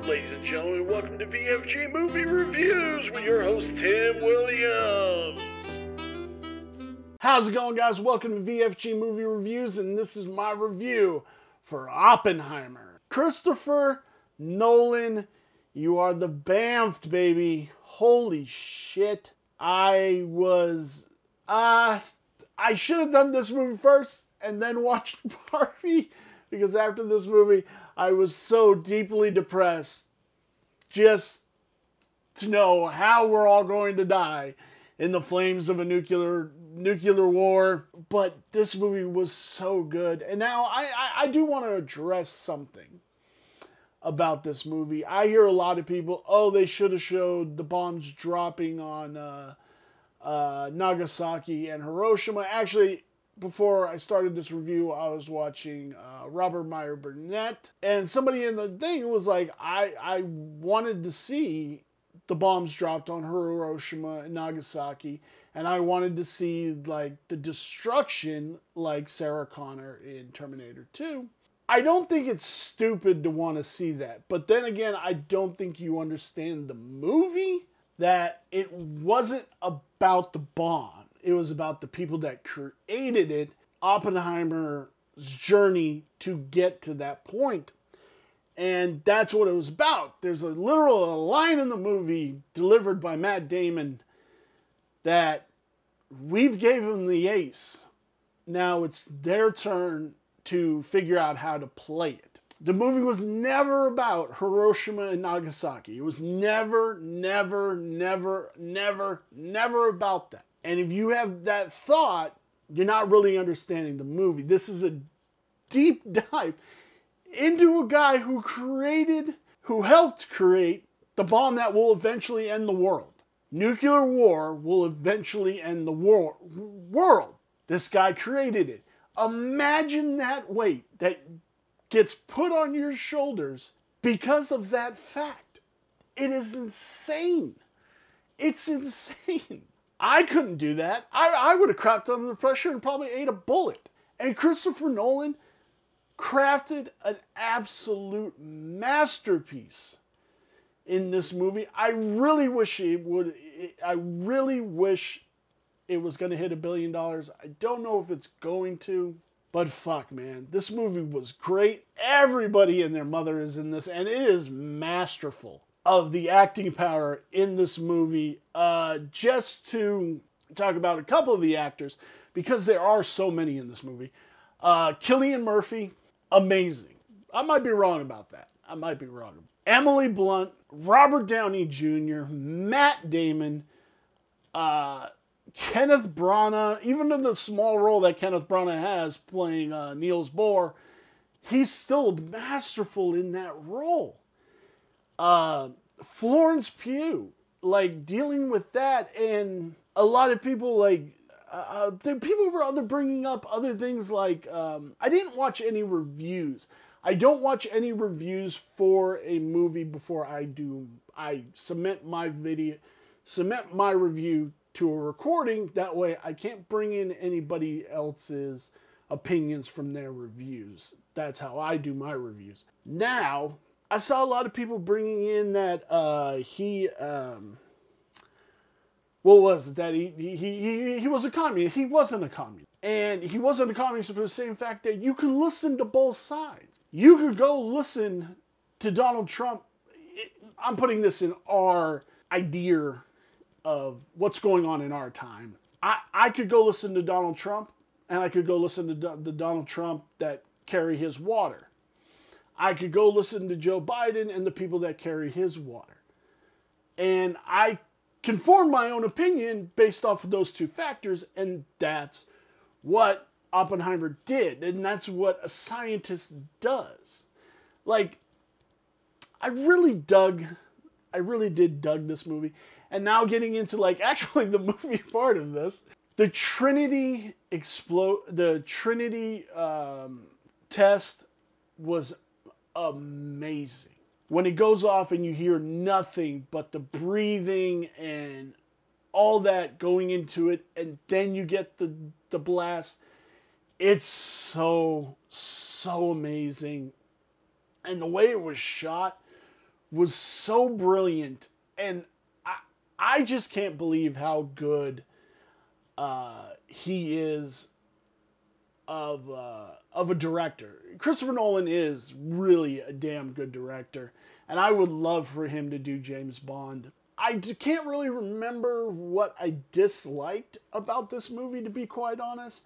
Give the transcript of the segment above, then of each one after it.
Ladies and gentlemen, welcome to VFG Movie Reviews with your host, Tim Williams. How's it going, guys? Welcome to VFG Movie Reviews, and this is my review for Oppenheimer. Christopher Nolan, you are the Bamfed, baby. Holy shit. I should have done this movie first and then watched Barbie, because after this movie, I was so deeply depressed just to know how we're all going to die in the flames of a nuclear war. But this movie was so good. And now I do want to address something about this movie. I hear a lot of people, oh, they should have showed the bombs dropping on Nagasaki and Hiroshima. Actually, before I started this review, I was watching Robert Meyer Burnett, and somebody in the thing was like, I wanted to see the bombs dropped on Hiroshima and Nagasaki, and I wanted to see like the destruction like Sarah Connor in Terminator 2. I don't think it's stupid to want to see that, but then again, I don't think you understand the movie, that it wasn't about the bomb. It was about the people that created it, Oppenheimer's journey to get to that point. And that's what it was about. There's a line in the movie delivered by Matt Damon that we've gave him the ace. Now it's their turn to figure out how to play it. The movie was never about Hiroshima and Nagasaki. It was never about that. And if you have that thought, you're not really understanding the movie. This is a deep dive into a guy who helped create the bomb that will eventually end the world. Nuclear war will eventually end the world. This guy created it. Imagine that weight that gets put on your shoulders because of that fact. It is insane. It's insane. I couldn't do that. I would have crapped under the pressure and probably ate a bullet. And Christopher Nolan crafted an absolute masterpiece in this movie. I really wish it was going to hit $1 billion. I don't know if it's going to, but fuck, man. This movie was great. Everybody and their mother is in this, and it is masterful of the acting power in this movie. Just to talk about a couple of the actors, because there are so many in this movie. Cillian Murphy, amazing. I might be wrong about that. Emily Blunt, Robert Downey Jr., Matt Damon, Kenneth Branagh. Even in the small role that Kenneth Branagh has playing Niels Bohr, he's still masterful in that role. Florence Pugh, like, dealing with that, and a lot of people, like, people were bringing up other things, like, I didn't watch any reviews. I don't watch any reviews for a movie before I submit my review to a recording. That way I can't bring in anybody else's opinions from their reviews. That's how I do my reviews. Now, I saw a lot of people bringing in that he was a communist. He wasn't a communist. And he wasn't a communist for the same fact that you can listen to both sides. You could go listen to Donald Trump. I'm putting this in our idea of what's going on in our time. I could go listen to Donald Trump, and I could go listen to the Donald Trump that carry his water. I could go listen to Joe Biden and the people that carry his water. And I can form my own opinion based off of those two factors, and that's what Oppenheimer did, and that's what a scientist does. Like, I really did dug this movie. And now getting into, like, actually the movie part of this, the Trinity test was amazing. When it goes off and you hear nothing but the breathing and all that going into it, and then you get the blast, it's so amazing. And the way it was shot was so brilliant, and I just can't believe how good he is of a director. Christopher Nolan is really a damn good director, and I would love for him to do James Bond. I can't really remember what I disliked about this movie, to be quite honest.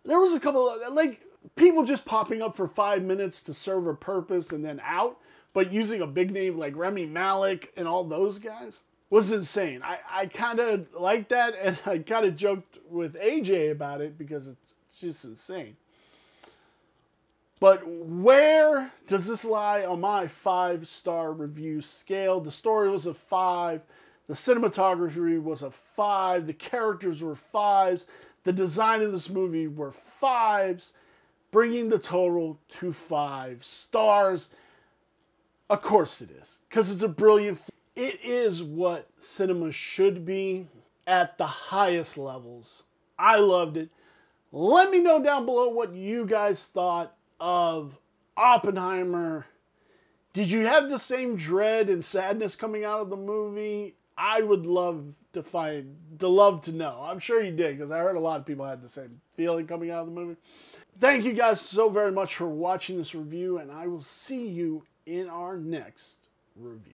There was a couple of, like, people just popping up for 5 minutes to serve a purpose and then out, but using a big name like Rami Malek and all those guys was insane. I kind of like that, and I kind of joked with AJ about it because it's just insane. But where does this lie on my 5-star review scale? The story was a 5. The cinematography was a 5. The characters were 5s. The design of this movie were 5s, bringing the total to 5 stars. Of course it is, because it's a brilliant film. It is what cinema should be at the highest levels. I loved it. Let me know down below what you guys thought of Oppenheimer. Did you have the same dread and sadness coming out of the movie? I would love to know. I'm sure you did, because I heard a lot of people had the same feeling coming out of the movie. Thank you guys so very much for watching this review, and I will see you in our next review.